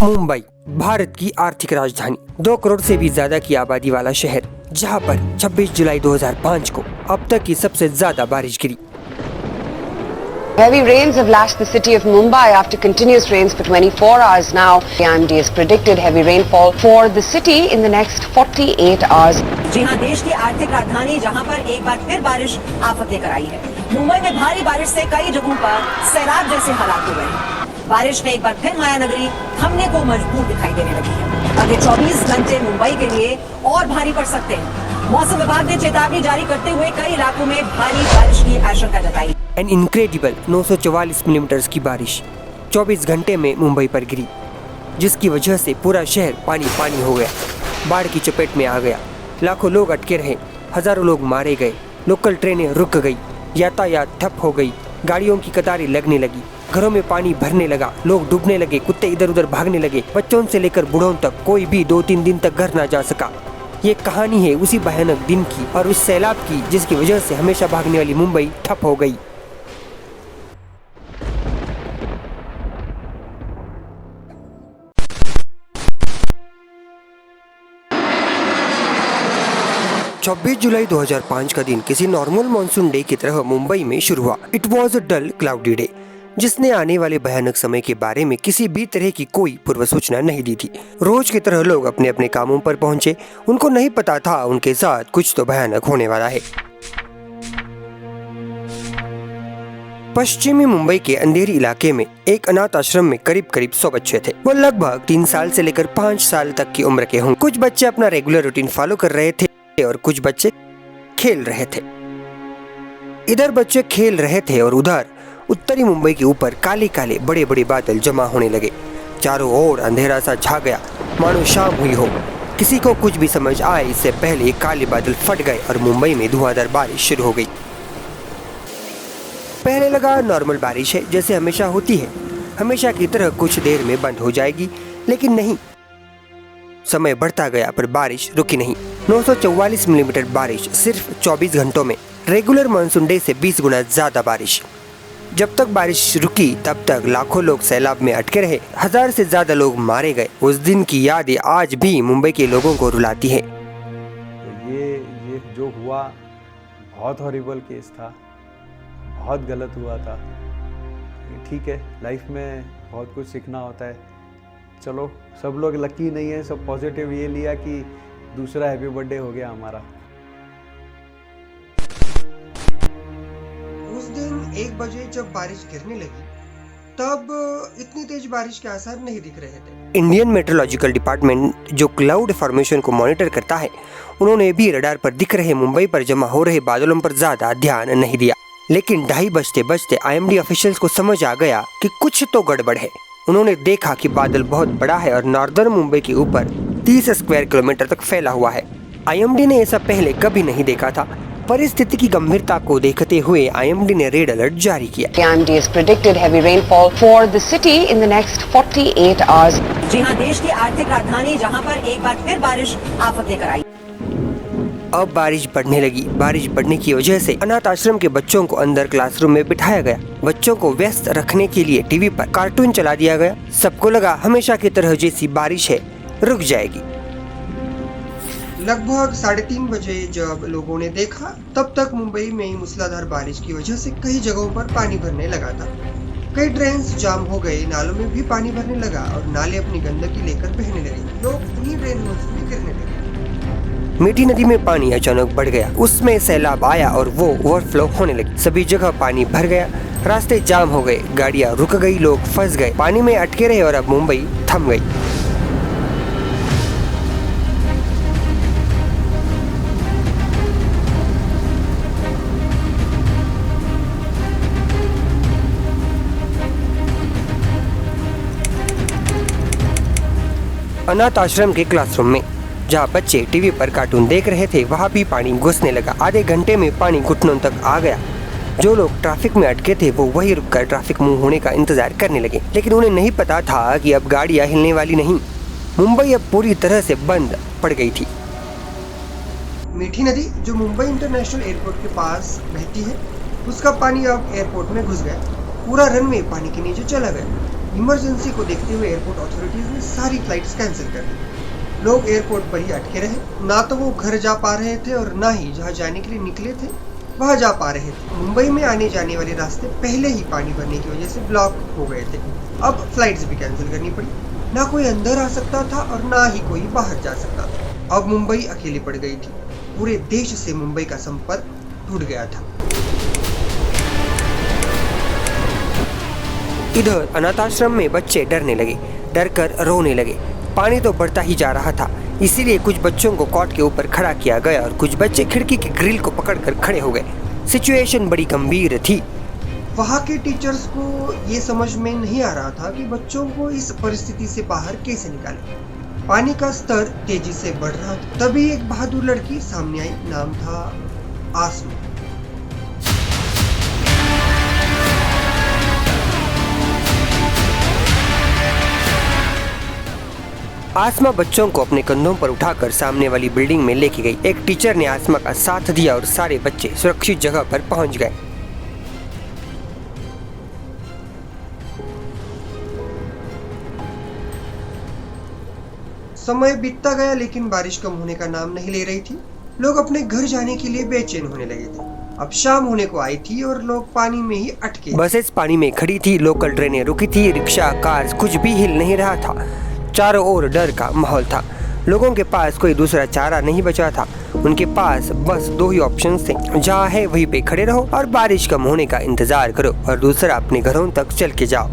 मुंबई भारत की आर्थिक राजधानी, 2 करोड़ से भी ज्यादा की आबादी वाला शहर, जहां पर 26 जुलाई 2005 को अब तक की सबसे ज्यादा बारिश गिरी। Heavy rains have lashed the city of Mumbai after continuous rains for 24 hours now. The IMD has predicted heavy rainfall for the city in the next 48 hours. जी हां, देश की आर्थिक राजधानी जहां पर एक बार फिर बारिश आफत लेकर आई है। मुंबई में भारी बारिश से कई जगहों पर सैलाब जैसे हालात हो गए हैं। बारिश में एक बार फिर माया नगरी थमने को मजबूर दिखाई देने लगी है। अगले 24 घंटे मुंबई के लिए और भारी पड़ सकते हैं। मौसम विभाग ने चेतावनी जारी करते हुए कई इलाकों में भारी बारिश की आशंका जताई। एन इनक्रेडिबल 944 मिलीमीटर की बारिश 24 घंटे में मुंबई पर गिरी, जिसकी वजह से पूरा शहर पानी पानी हो गया, बाढ़ की चपेट में आ गया। लाखों लोग अटके रहे, हजारों लोग मारे गए, लोकल ट्रेनें रुक गई, यातायात ठप हो गई, गाड़ियों की कतारें लगने लगी, घरों में पानी भरने लगा, लोग डूबने लगे, कुत्ते इधर उधर भागने लगे, बच्चों से लेकर बूढ़ों तक कोई भी 2-3 दिन तक घर न जा सका। ये कहानी है उसी भयानक दिन की और उस सैलाब की जिसकी वजह से हमेशा भागने वाली मुंबई ठप हो गई। छब्बीस जुलाई 2005 का दिन किसी नॉर्मल मॉनसून डे की तरह मुंबई में शुरू हुआ। It was a dull cloudy day, जिसने आने वाले भयानक समय के बारे में किसी भी तरह की कोई पूर्व सूचना नहीं दी थी। रोज की तरह लोग अपने अपने कामों पर पहुंचे। उनको नहीं पता था उनके साथ कुछ तो भयानक होने वाला है। पश्चिमी मुंबई के अंधेरी इलाके में एक अनाथ आश्रम में करीब 100 बच्चे थे। वो लगभग 3 साल से लेकर 5 साल तक की उम्र के होंगे। कुछ बच्चे अपना रेगुलर रूटीन फॉलो कर रहे थे और कुछ बच्चे खेल रहे थे। इधर बच्चे खेल रहे थे और उधर उत्तरी मुंबई के ऊपर काले काले बड़े बड़े बादल जमा होने लगे। चारों ओर अंधेरा सा छा गया, मानो शाम हुई हो। किसी को कुछ भी समझ आए इससे पहले काले बादल फट गए और मुंबई में धुआंधार बारिश शुरू हो गई। पहले लगा नॉर्मल बारिश है, जैसे हमेशा होती है, हमेशा की तरह कुछ देर में बंद हो जाएगी, लेकिन नहीं। समय बढ़ता गया पर बारिश रुकी नहीं। 944 मिलीमीटर बारिश सिर्फ 24 घंटों में, रेगुलर मानसून डे से 20 गुना ज्यादा बारिश। जब तक बारिश रुकी तब तक लाखों लोग सैलाब में अटके रहे, 1000 से ज्यादा लोग मारे गए। उस दिन की यादें आज भी मुंबई के लोगों को रुलाती है। ये जो हुआ बहुत हॉरिबल केस था, बहुत गलत हुआ था। ठीक है, लाइफ में बहुत कुछ सीखना होता है। चलो, सब लोग लकी नहीं है, सब पॉजिटिव ये लिया कि दूसरा हैप्पी बर्थडे हो गया हमारा। उस दिन 1 बजे जब बारिश गिरने लगी तब इतनी तेज बारिश के आसार नहीं दिख रहे थे। इंडियन मेट्रोलॉजिकल डिपार्टमेंट जो क्लाउड फॉर्मेशन को मॉनिटर करता है, उन्होंने भी रडार पर दिख रहे मुंबई पर जमा हो रहे बादलों पर ज्यादा ध्यान नहीं दिया। लेकिन 2:30 बजते बजते IMD ऑफिशियल्स को समझ आ गया कि कुछ तो गड़बड़ है। उन्होंने देखा कि बादल बहुत बड़ा है और नॉर्दर्न मुंबई के ऊपर 30 स्क्वायर किलोमीटर तक फैला हुआ है। IMD ने ऐसा पहले कभी नहीं देखा था। परिस्थिति की गंभीरता को देखते हुए IMD ने रेड अलर्ट जारी किया। IMD has predicted heavy rainfall for the city in the next 48 hours. जी हां, देश की आर्थिक राजधानी जहां पर एक बार फिर बारिश आफत लेकर आई। अब बारिश बढ़ने लगी। बारिश बढ़ने की वजह से अनाथ आश्रम के बच्चों को अंदर क्लासरूम में बिठाया गया। बच्चों को व्यस्त रखने के लिए टीवी पर कार्टून चला दिया गया। सबको लगा हमेशा की तरह जैसी बारिश है, रुक जाएगी। लगभग 3:30 बजे जब लोगों ने देखा तब तक मुंबई में मूसलाधार बारिश की वजह से कई जगहों पर पानी भरने लगा था। कई ड्रेन्स जाम हो गए, नालों में भी पानी भरने लगा और नाले अपनी गंदगी लेकर बहने लगे। लोग उन्हीं ड्रेनों में गिरने लगे। मीठी नदी में पानी अचानक बढ़ गया, उसमें सैलाब आया और वो ओवरफ्लो होने लगी। सभी जगह पानी भर गया, रास्ते जाम हो गए, गाड़ियां रुक गई, लोग फंस गए, पानी में अटके रहे और अब मुंबई थम गई। अनाथ आश्रम के क्लासरूम में जहाँ बच्चे टीवी पर कार्टून देख रहे थे, वहाँ भी पानी घुसने लगा। आधे घंटे में पानी घुटनों तक आ गया। जो लोग ट्रैफिक में अटके थे वो वहीं रुककर ट्रैफिक मूव होने का इंतजार करने लगे, लेकिन उन्हें नहीं पता था कि अब गाड़ियाँ हिलने वाली नहीं। मुंबई अब पूरी तरह से बंद पड़ गई थी। मीठी नदी जो मुंबई इंटरनेशनल एयरपोर्ट के पास बहती है, उसका पानी अब एयरपोर्ट में घुस गया। पूरा रनवे पानी के नीचे चला गया। इमरजेंसी को देखते हुए एयरपोर्ट अथॉरिटीज ने सारी फ्लाइट्स कैंसिल कर दी। लोग एयरपोर्ट पर ही अटके रहे, ना तो वो घर जा पा रहे थे और ना ही जहाँ जाने के लिए निकले थे वहाँ जा पा रहे थे। मुंबई में आने जाने वाले रास्ते पहले ही पानी भरने की वजह से ब्लॉक हो गए थे। अब फ्लाइट्स भी कैंसिल करनी पड़ी। ना कोई अंदर आ सकता था और ना ही कोई बाहर जा सकता था। अब मुंबई अकेली पड़ गई थी। पूरे देश से मुंबई का संपर्क टूट गया था। इधर अनाथाश्रम में बच्चे डरने लगे, डर कर रोने लगे। पानी तो बढ़ता ही जा रहा था, इसीलिए कुछ बच्चों को कॉट के ऊपर खड़ा किया गया और कुछ बच्चे खिड़की की ग्रिल को पकड़कर खड़े हो गए। सिचुएशन बड़ी गंभीर थी। वहाँ के टीचर्स को ये समझ में नहीं आ रहा था कि बच्चों को इस परिस्थिति से बाहर कैसे निकालें। पानी का स्तर तेजी से बढ़ रहा था। तभी एक बहादुर लड़की सामने आई। नाम था आसमा। आसमा बच्चों को अपने कंधों पर उठाकर सामने वाली बिल्डिंग में लेके गई। एक टीचर ने आसमा का साथ दिया और सारे बच्चे सुरक्षित जगह पर पहुंच गए। समय बीतता गया लेकिन बारिश कम होने का नाम नहीं ले रही थी। लोग अपने घर जाने के लिए बेचैन होने लगे थे। अब शाम होने को आई थी और लोग पानी में ही अटके। बसेस पानी में खड़ी थी, लोकल ट्रेनें रुकी थी, रिक्शा, कार कुछ भी हिल नहीं रहा था। चारों ओर डर का माहौल था। लोगों के पास कोई दूसरा चारा नहीं बचा था। उनके पास बस दो ही ऑप्शंस थे, जहाँ है वहीं पे खड़े रहो और बारिश कम होने का इंतजार करो, और दूसरा अपने घरों तक चल के जाओ।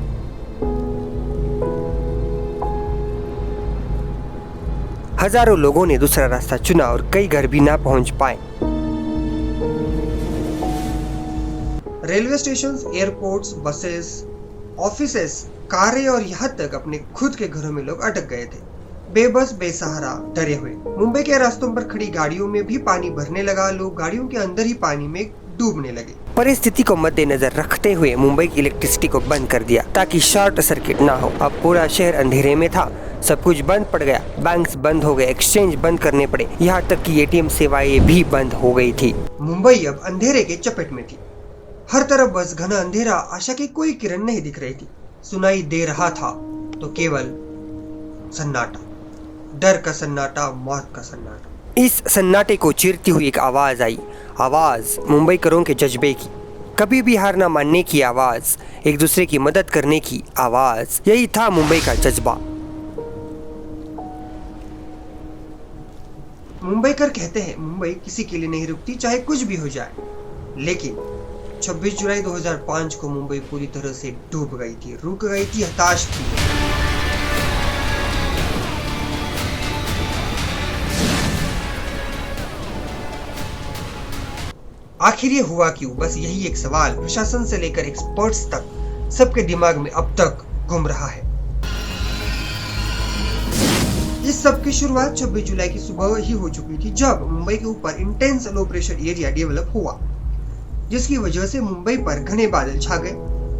हजारों लोगों ने दूसरा रास्ता चुना और कई घर भी ना पहुंच पाए। Railway station, airports, buses, offices, कारें और यहाँ तक अपने खुद के घरों में लोग अटक गए थे, बेबस, बेसहारा, डरे हुए। मुंबई के रास्तों पर खड़ी गाड़ियों में भी पानी भरने लगा। लोग गाड़ियों के अंदर ही पानी में डूबने लगे। परिस्थिति को मद्देनजर रखते हुए मुंबई की इलेक्ट्रिसिटी को बंद कर दिया ताकि शॉर्ट सर्किट ना हो। अब पूरा शहर अंधेरे में था। सब कुछ बंद पड़ गया। बैंक्स बंद हो गए, एक्सचेंज बंद करने पड़े, यहाँ तक कि एटीएम सेवाएं भी बंद हो गई थी। मुंबई अब अंधेरे के चपेट में थी। हर तरफ बस घना अंधेरा, आशा की कोई किरण नहीं दिख रही थी। सुनाई दे रहा था तो केवल सन्नाटा, डर का सन्नाटा, मौत का सन्नाटा। इस सन्नाटे को चीरती हुई एक आवाज आई। आवाज मुंबईकरों के जज्बे की, कभी भी हार ना मानने की आवाज, एक दूसरे की मदद करने की आवाज। यही था मुंबई का जज्बा। मुंबईकर कहते हैं मुंबई किसी के लिए नहीं रुकती, चाहे कुछ भी हो जाए। लेकिन 26 जुलाई 2005 को मुंबई पूरी तरह से डूब गई थी, रुक गई थी, हताश थी। आखिर ये हुआ क्यों? बस यही एक सवाल प्रशासन से लेकर एक्सपर्ट्स तक सबके दिमाग में अब तक घूम रहा है। इस सब की शुरुआत 26 जुलाई की सुबह ही हो चुकी थी, जब मुंबई के ऊपर intense low pressure area develop हुआ, जिसकी वजह से मुंबई पर घने बादल छा गए।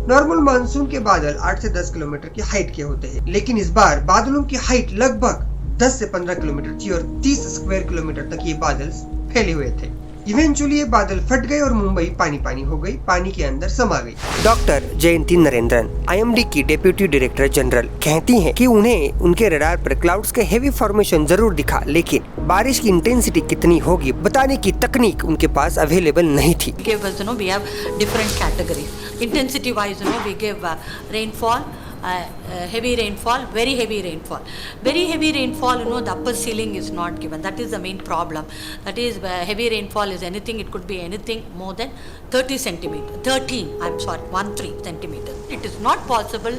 नॉर्मल मानसून के बादल 8 से 10 किलोमीटर की हाइट के होते हैं, लेकिन इस बार बादलों की हाइट लगभग 10 से 15 किलोमीटर थी और 30 स्क्वायर किलोमीटर तक ये बादल फैले हुए थे। इवेंचुअली ये बादल फट गए और मुंबई पानी पानी हो गई, पानी के अंदर समा गई। डॉक्टर जयंती नरेंद्रन, IMD की डेप्यूटी डायरेक्टर जनरल, कहती हैं कि उन्हें उनके रडार पर क्लाउड्स के हेवी फॉर्मेशन जरूर दिखा, लेकिन बारिश की इंटेंसिटी कितनी होगी बताने की तकनीक उनके पास अवेलेबल नहीं थी। We have different categories. Intensity wise, we give rainfall, heavy rainfall, very heavy rainfall. Very heavy rainfall, the upper ceiling is not given. That is the main problem. That is, heavy rainfall is anything, it could be anything more than 13 centimeters. It is not possible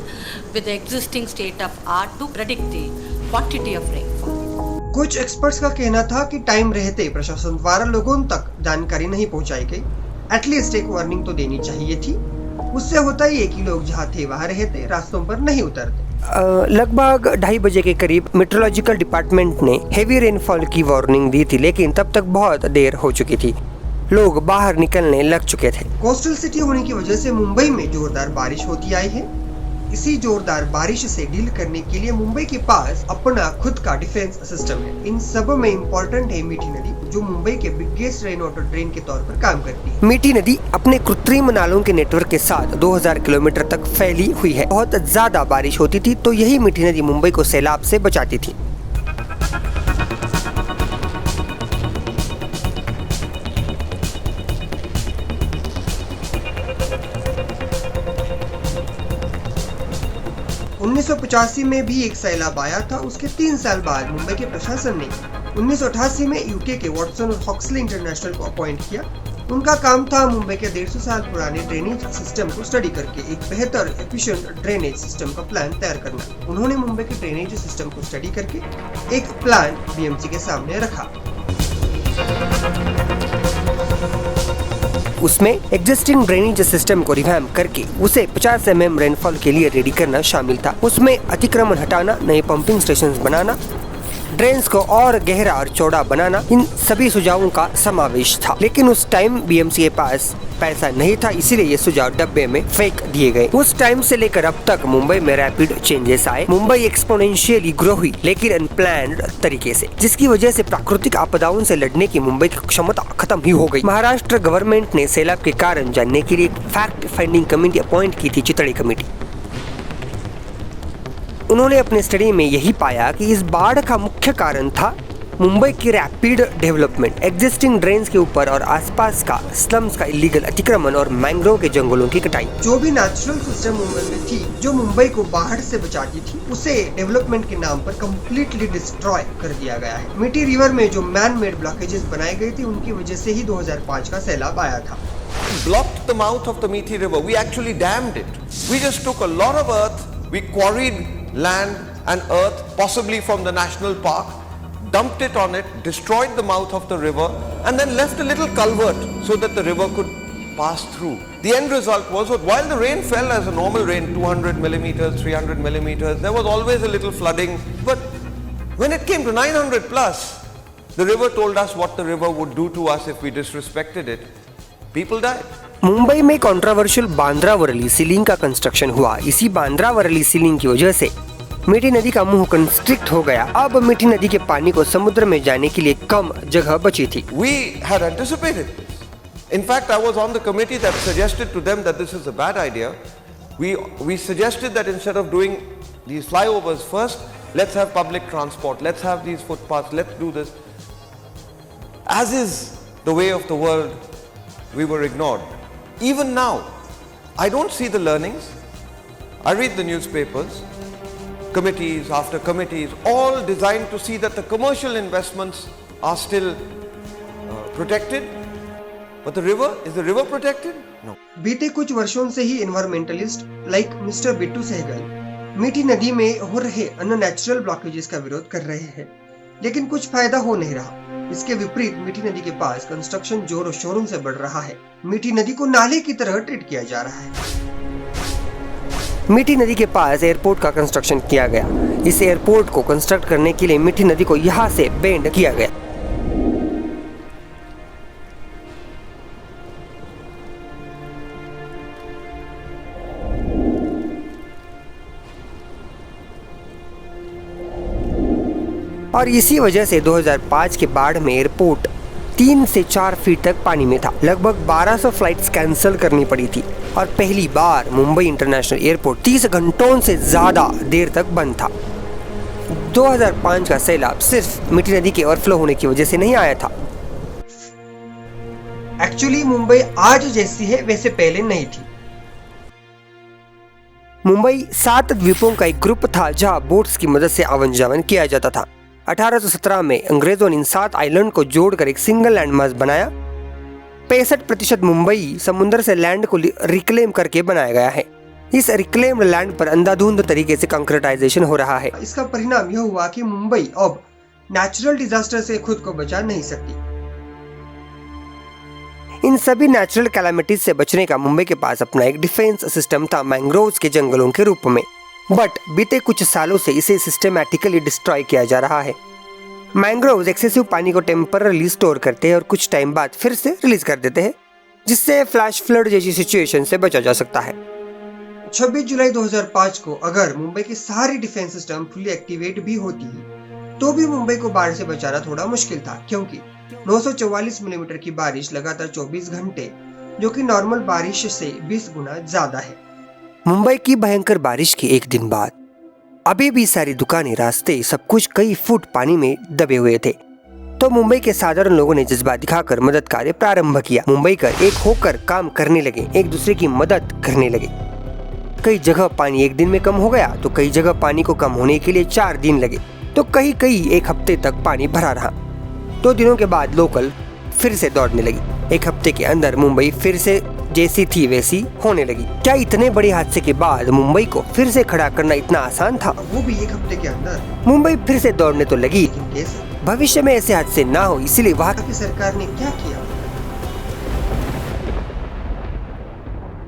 with the existing state of art to predict the quantity of rainfall. कुछ experts का कहना था कि time रहते प्रशासन द्वारा लोगों तक जानकारी नहीं पहुंचाई गई। एटलीस्ट एक वार्निंग तो देनी चाहिए थी। उससे होता ही है कि लोग जहाँ थे वहाँ रहते, रास्तों पर नहीं उतरते। लगभग 2:30 बजे के करीब मेट्रोलॉजिकल डिपार्टमेंट ने हेवी रेनफॉल की वार्निंग दी थी, लेकिन तब तक बहुत देर हो चुकी थी। लोग बाहर निकलने लग चुके थे। कोस्टल सिटी होने की वजह से मुंबई में जोरदार बारिश होती आई है। इसी जोरदार बारिश से डील करने के लिए मुंबई के पास अपना खुद का डिफेंस सिस्टम है। इन सब में इम्पोर्टेंट है मीठी नदी, जो मुंबई के बिगेस्ट रेन वाटर ड्रेन के तौर पर काम करती है। मीठी नदी अपने कृत्रिम नालों के नेटवर्क के साथ 2000 किलोमीटर तक फैली हुई है। बहुत ज्यादा बारिश होती थी तो यही मीठी नदी मुंबई को सैलाब से बचाती थी। उन्नीस 1985 में भी एक सैलाब आया था। उसके 3 साल बाद मुंबई के प्रशासन ने 1988 में यूके के वॉटसन और हॉक्सले इंटरनेशनल को अपॉइंट किया। उनका काम था मुंबई के 150 साल पुराने ड्रेनेज सिस्टम को स्टडी करके एक बेहतर एफिशिएंट ड्रेनेज सिस्टम का प्लान तैयार करना। उन्होंने मुंबई के ड्रेनेज सिस्टम को स्टडी करके एक प्लान बीएमसी के सामने रखा। उसमें एग्जिस्टिंग ड्रेनेज सिस्टम को रिवैम्प करके उसे 50 mm रेनफॉल के लिए रेडी करना शामिल था। उसमें अतिक्रमण हटाना, नए पंपिंग स्टेशंस बनाना, ड्रेन्स को और गहरा और चौड़ा बनाना, इन सभी सुझावों का समावेश था। लेकिन उस टाइम बीएमसी के पास पैसा नहीं था, इसीलिए ये सुझाव डब्बे में फेंक दिए गए। उस टाइम से लेकर अब तक मुंबई में रैपिड चेंजेस आए। मुंबई एक्सपोनेंशियली ग्रो हुई, लेकिन अनप्लान्ड तरीके से, जिसकी वजह से प्राकृतिक आपदाओं से लड़ने की मुंबई की क्षमता खत्म ही हो गई। महाराष्ट्र गवर्नमेंट ने सैलाब के कारण जानने के लिए एक फैक्ट फाइंडिंग कमेटी अपॉइंट की थी, चितड़ी कमेटी। उन्होंने अपने स्टडी में यही पाया कि इस बाढ़ का मुख्य कारण था मुंबई की रैपिड डेवलपमेंट, एग्जिस्टिंग ड्रेन्स के ऊपर और आसपास का स्लम्स का इलीगल अतिक्रमण और मैंग्रोव के जंगलों की कटाई। जो भी नेचुरल सिस्टम मुंबई में थी, जो मुंबई को बाढ़ से बचाती थी, उसे डेवलपमेंट के नाम पर कम्प्लीटली डिस्ट्रॉय कर दिया गया है। मिठी रिवर में जो मैन मेड ब्लॉकेजेस बनाए गए थे, उनकी वजह से ही 2005 का सैलाब आया था। Blocked the mouth of the Methi River. We actually dammed it. We just took a lot of earth, we quarried land and earth, possibly from the national park, dumped it on it, destroyed the mouth of the river, and then left a little culvert so that the river could pass through. The end result was that while the rain fell as a normal rain, 200 millimeters, 300 millimeters, there was always a little flooding. But when it came to 900 plus, the river told us what the river would do to us if we disrespected it. People died. Mumbai में controversial Bandra Worli ceiling का construction हुआ। इसी Bandra Worli ceiling की वजह से मीठी नदी का मुंह कंस्ट्रिक्ट हो गया। अब मीठी नदी के पानी को समुद्र में जाने के लिए कम जगह बची थी। We had anticipated this. In fact, I was on the committee that suggested to them that this is a bad idea. We suggested that instead of doing these flyovers first, let's have public transport, let's have these footpaths, let's do this. As is the way of the world, we were ignored. Even now, I don't see the learnings. I read the newspapers, committees after committees, all designed to see that the commercial investments are still protected. But the river, is the river protected? No. बीते कुछ वर्षों से ही environmentalist like mister Bittu Sehgal Mithi नदी में हो रहे unnatural blockages का विरोध कर रहे हैं, लेकिन कुछ फायदा हो नहीं रहा। इसके विपरीत मीठी नदी के पास कंस्ट्रक्शन जोरों शोरों से बढ़ रहा है। मीठी नदी को नाले की तरह ट्रीट किया जा रहा है। मीठी नदी के पास एयरपोर्ट का कंस्ट्रक्शन किया गया। इस एयरपोर्ट को कंस्ट्रक्ट करने के लिए मीठी नदी को यहाँ से बेंड किया गया। और इसी वजह से 2005 के बाढ़ में एयरपोर्ट 3 से 4 फीट तक पानी में था। लगभग 1200 फ्लाइट्स कैंसिल करनी पड़ी थी और पहली बार मुंबई इंटरनेशनल एयरपोर्ट 30 घंटों से ज़्यादा देर तक बंद था। 2005 का सैलाब सिर्फ मीठी नदी के ओवरफ्लो होने की वजह से नहीं आया था। एक्चुअली मुंबई आज जैसी है वैसे पहले नहीं थी। मुंबई 7 द्वीपों का एक ग्रुप था जहां बोट्स की मदद से आवन जावन किया जाता था। 1817 में अंग्रेजों ने इन 7 आइलैंड को जोड़कर एक सिंगल लैंड मास बनाया। 65% मुंबई समुद्र से लैंड को रिक्लेम करके बनाया गया है। इस रिक्लेम्ड लैंड पर अंधाधुंध तरीके से कंक्रीटाइजेशन हो रहा है। इसका परिणाम यह हुआ कि मुंबई अब नेचुरल डिजास्टर से खुद को बचा नहीं सकती। इन सभी नेचुरल कैलामिटीज से बचने का मुंबई के पास अपना एक डिफेंस सिस्टम था, मैंग्रोव्स के जंगलों के रूप में। बट बीते कुछ सालों से इसे सिस्टेमैटिकली डिस्ट्रॉय किया जा रहा है। मैंग्रोव्स एक्सेसिव पानी को टेम्पररी स्टोर करते हैं और कुछ टाइम बाद फिर से रिलीज कर देते हैं, जिससे फ्लैश फ्लड जैसी सिचुएशन से बचा जा सकता है। 26 जुलाई 2005 को अगर मुंबई की सारी डिफेंस सिस्टम फुली एक्टिवेट भी होती तो भी मुंबई को बाढ़ से बचाना थोड़ा मुश्किल था, क्योंकि 944 मिलीमीटर की बारिश लगातार 24 घंटे, जो कि नॉर्मल बारिश से 20 गुना ज्यादा है। मुंबई की भयंकर बारिश के एक दिन बाद अभी भी सारी दुकानें, रास्ते, सब कुछ कई फुट पानी में दबे हुए थे। तो मुंबई के साधारण लोगों ने जज्बा दिखाकर मदद कार्य प्रारंभ किया। मुंबई का एक होकर काम करने लगे, एक दूसरे की मदद करने लगे। कई जगह पानी एक दिन में कम हो गया, तो कई जगह पानी को कम होने के लिए 4 दिन लगे, तो कहीं एक हफ्ते तक पानी भरा रहा। 2 दिनों के बाद लोकल फिर से दौड़ने लगी। 1 हफ्ते के अंदर मुंबई फिर से जैसी थी वैसी होने लगी। क्या इतने बड़े हादसे के बाद मुंबई को फिर से खड़ा करना इतना आसान था? वो भी 1 हफ्ते के अंदर मुंबई फिर से दौड़ने तो लगी, लेकिन कैसे? भविष्य में ऐसे हादसे ना हो, इसलिए वहाँ की सरकार ने क्या किया?